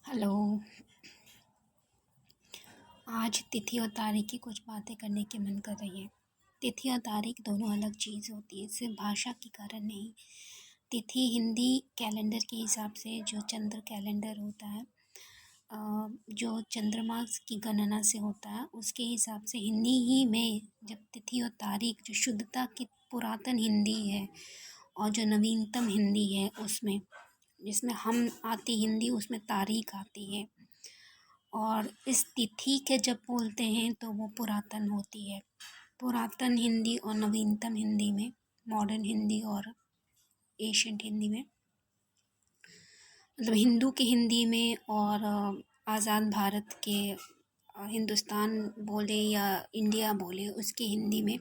Hello. आज तिथि और तारीख की कुछ बातें करने के मन कर रही है। तिथि और तारीख दोनों अलग चीज़ होती है, सिर्फ भाषा के कारण नहीं। तिथि हिंदी कैलेंडर के हिसाब से जो चंद्र कैलेंडर होता है, जो चंद्रमा की गणना से होता है, उसके हिसाब से हिंदी ही में जब तिथि और तारीख जो शुद्धता की पुरातन हिंदी है और जो नवीनतम हिंदी है उसमें, जिसमें हम आती हिंदी उसमें तारीख आती है। और इस तिथि के जब बोलते हैं तो वो पुरातन होती है। पुरातन हिंदी और नवीनतम हिंदी में, मॉडर्न हिंदी और एशियंट हिंदी में, मतलब हिंदू की हिंदी में और आज़ाद भारत के हिंदुस्तान बोले या इंडिया बोले उसकी हिंदी में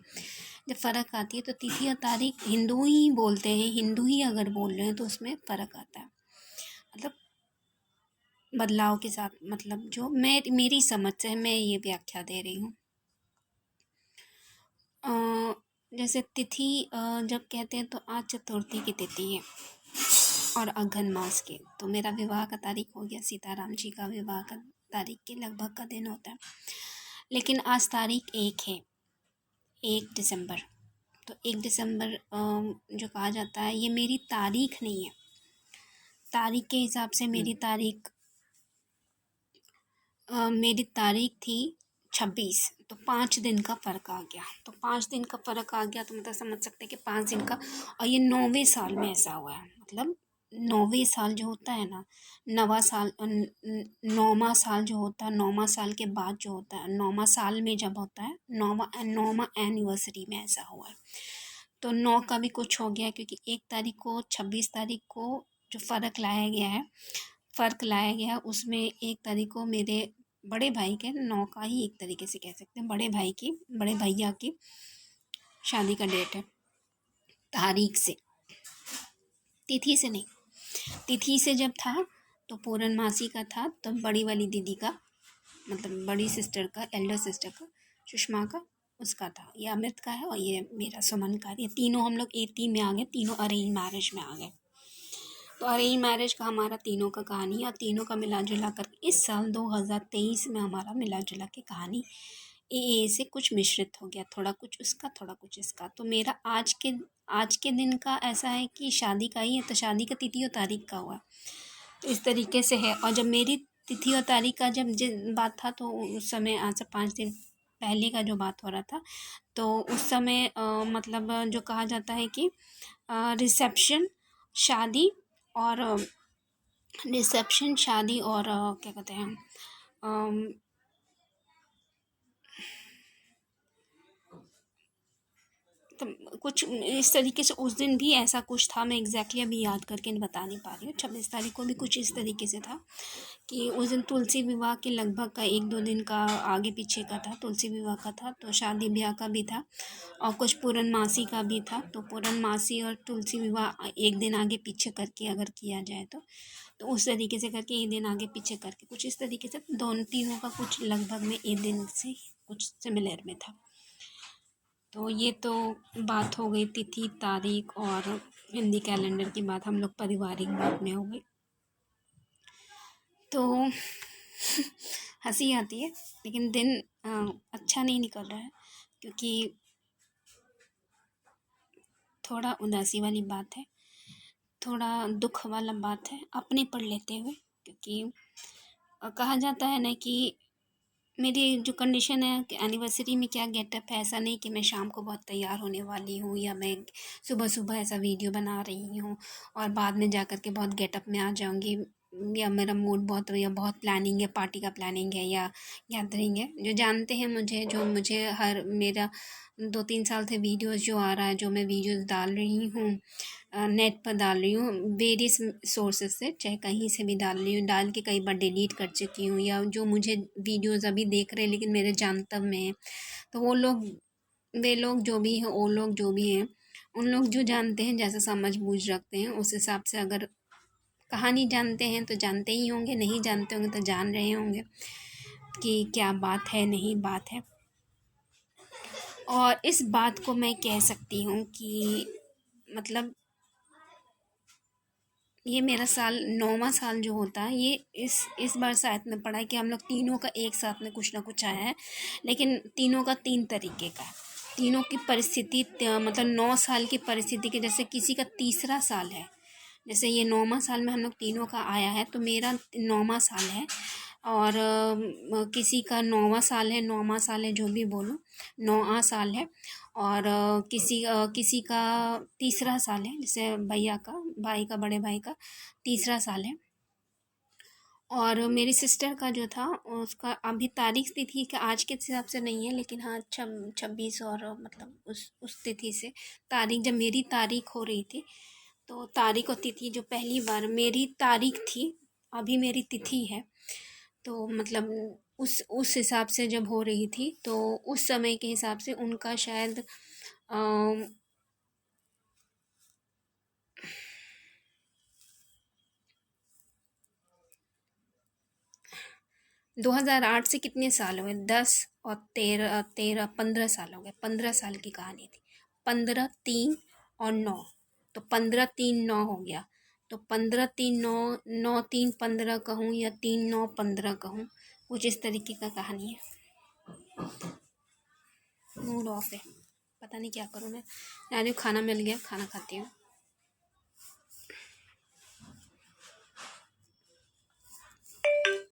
जब फ़र्क आती है तो तिथि और तारीख हिंदू ही बोलते हैं। हिंदू ही अगर बोल रहे हैं तो उसमें फ़र्क आता है, मतलब बदलाव के साथ, मतलब जो मेरी समझ से मैं ये व्याख्या दे रही हूँ। जैसे तिथि जब कहते हैं तो आज चतुर्थी की तिथि है और अघन मास के, तो मेरा विवाह का तारीख हो गया, सीताराम जी का विवाह का तारीख के लगभग का दिन होता है। लेकिन आज तारीख 1 दिसंबर। तो 1 दिसंबर जो कहा जाता है ये मेरी तारीख नहीं है। तारीख के हिसाब से मेरी तारीख थी 26, तो 5 दिन का फ़र्क आ गया। तो 5 दिन का फ़र्क आ गया तो मतलब समझ सकते हैं कि 5 दिन का। और ये 9वें साल में ऐसा हुआ है, मतलब 9वें साल जो होता है ना, 9वां साल 9वां साल जो होता है, 9वां साल के बाद जो होता है, 9वां साल में जब होता है, 9वां एनिवर्सरी में ऐसा हुआ है। तो 9 का भी कुछ हो गया क्योंकि 1 तारीख को 26 तारीख को जो फ़र्क लाया गया उसमें 1 तारीख को मेरे बड़े भाई के 9 का ही एक तरीके से कह सकते हैं, बड़े भैया की शादी का डेट है, तारीख से, तिथि से नहीं। तिथि से जब था तो पूर्णमासी का था, तो बड़ी वाली दीदी का, मतलब बड़ी सिस्टर का, एल्डर सिस्टर का, सुषमा का, उसका था। ये अमृत का है और ये मेरा सुमन का। ये तीनों हम लोग एक टीम में आ गए, तीनों अरेंज मैरिज में आ गए। तो अरेंज मैरिज का हमारा तीनों का कहानी और तीनों का मिला जुला कर इस साल 2023 में हमारा मिला जुला के कहानी ए से कुछ मिश्रित हो गया, थोड़ा कुछ उसका थोड़ा कुछ इसका। तो मेरा आज के दिन का ऐसा है कि शादी का ही है, तो शादी का तिथि और तारीख का हुआ, तो इस तरीके से है। और जब मेरी तिथि और तारीख का जब बात था तो उस समय आज से 5 दिन पहले का जो बात हो रहा था, तो उस समय मतलब जो कहा जाता है कि रिसेप्शन शादी और क्या कहते हैं, तो कुछ इस तरीके से उस दिन भी ऐसा कुछ था। मैं एग्जैक्टली अभी याद करके बता नहीं पा रही हूँ। 26 तारीख को भी कुछ इस तरीके से था कि उस दिन तुलसी विवाह के लगभग का 1-2 दिन का आगे पीछे का था, तुलसी विवाह का था, तो शादी ब्याह का भी था और कुछ पूर्णमासी का भी था। तो पूर्णमासी और तुलसी विवाह एक दिन आगे पीछे करके अगर किया जाए तो उस तरीके से करके एक दिन आगे पीछे करके कुछ इस तरीके से दोनों तीनों का कुछ लगभग में एक दिन से कुछ सिमिलर में था। तो ये तो बात हो गई तिथि तारीख और हिंदी कैलेंडर की बात, हम लोग पारिवारिक बात में हो गई। तो हंसी आती है लेकिन दिन अच्छा नहीं निकल रहा है क्योंकि थोड़ा उदासी वाली बात है, थोड़ा दुख वाला बात है अपने पर लेते हुए। क्योंकि कहा जाता है ना कि मेरी जो कंडीशन है कि एनिवर्सरी में क्या गेटअप है, ऐसा नहीं कि मैं शाम को बहुत तैयार होने वाली हूँ या मैं सुबह सुबह ऐसा वीडियो बना रही हूँ और बाद में जा कर के बहुत गेटअप में आ जाऊँगी, या मेरा मूड बहुत या बहुत प्लानिंग है, पार्टी का प्लानिंग है या गैदरिंग है। जो जानते हैं मुझे, जो मुझे हर मेरा 2-3 साल से वीडियोस जो आ रहा है, जो मैं वीडियोस डाल रही हूँ, नेट पर डाल रही हूँ वेरियस सोर्सेज से, चाहे कहीं से भी डाल रही हूँ, डाल के कई बार डिलीट कर चुकी हूँ, या जो मुझे वीडियोस अभी देख रहे हैं लेकिन मेरे जानतब में है, तो वे लोग जो भी हैं, वो लोग जो भी हैं, उन लोग जो जानते हैं, जैसा समझ बूझ रखते हैं, उस हिसाब से अगर कहानी जानते हैं तो जानते ही होंगे, नहीं जानते होंगे तो जान रहे होंगे कि क्या बात है, नहीं बात है। और इस बात को मैं कह सकती हूँ कि मतलब ये मेरा साल 9वां साल जो होता है, ये इस बार शायद में पड़ा है कि हम लोग तीनों का एक साथ में कुछ ना कुछ आया है, लेकिन तीनों का 3 तरीके का है। तीनों की परिस्थिति मतलब 9 साल की परिस्थिति के, जैसे किसी का तीसरा साल है, जैसे ये 9वां साल में हम लोग तीनों का आया है, तो मेरा 9वां साल है। और किसी का 9वां साल है, 9वां साल है, जो भी बोलो 9वां साल है। और किसी का तीसरा साल है, जैसे भैया का, भाई का, बड़े भाई का तीसरा साल है। और मेरी सिस्टर का जो था उसका अभी तारीख तिथि का आज के हिसाब से नहीं है, लेकिन हाँ 26 और मतलब उस तिथि से, तारीख जब मेरी तारीख हो रही थी, तो तारीख और तिथि जो पहली बार मेरी तारीख थी, अभी मेरी तिथि है, तो मतलब उस हिसाब से जब हो रही थी, तो उस समय के हिसाब से उनका शायद 2008 से कितने साल हो गए, 10 और 13 13 15 साल हो गए, 15 साल की कहानी थी। 15 3 और 9, तो 15 3 9 हो गया। तो 15 3 9, 9 3 15 कहूँ या 3 9 15 कहूँ, कुछ इस तरीके का कहानी है। मूड ऑफ है, पता नहीं क्या करूँ मैं। खाना मिल गया, खाना खाती हूँ।